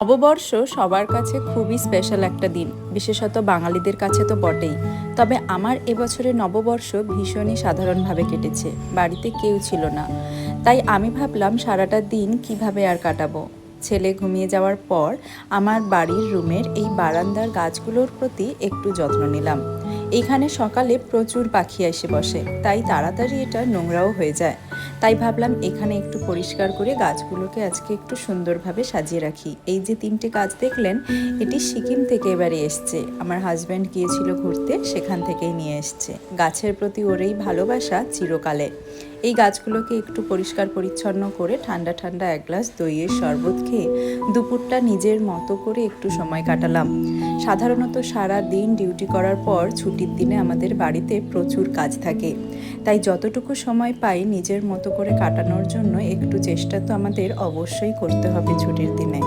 নববর্ষ সবার কাছে খুবই স্পেশাল একটা দিন, বিশেষত বাঙালিদের কাছে তো বটেই। তবে আমার এবছরের নববর্ষ ভীষণই সাধারণভাবে কেটেছে। বাড়িতে কেউ ছিল না, তাই আমি ভাবলাম সারাটা দিন কিভাবে আর কাটাবো। ছেলে ঘুমিয়ে যাওয়ার পর আমার বাড়ির রুমের এই বারান্দার গাছগুলোর প্রতি একটু যত্ন নিলাম। এইখানে সকালে প্রচুর পাখি এসে বসে, তাই তাড়াতাড়ি এটা নোংরাও হয়ে যায়। তাই ভাবলাম এখানে একটু পরিষ্কার করে গাছগুলোকে আজকে একটু সুন্দরভাবে সাজিয়ে রাখি। এই যে 3টে গাছ দেখলেন, এটি সিকিম থেকে এবারে এসছে। আমার হাজব্যান্ড গিয়েছিল ঘুরতে, সেখান থেকেই নিয়ে এসছে। গাছের প্রতি ওর এই ভালোবাসা চিরকালে। এই গাছগুলোকে একটু পরিষ্কার পরিচ্ছন্ন করে ঠান্ডা ঠান্ডা এক গ্লাস দইয়ের শরবত খেয়ে দুপুরটা নিজের মতো করে একটু সময় কাটালাম। সাধারণত সারা দিন ডিউটি করার পর ছুটির দিনে আমাদের বাড়িতে প্রচুর কাজ থাকে, তাই যতটুকু সময় পাই নিজের মতো করে কাটানোর জন্য একটু চেষ্টা তো আমাদের অবশ্যই করতে হবে ছুটির দিনে।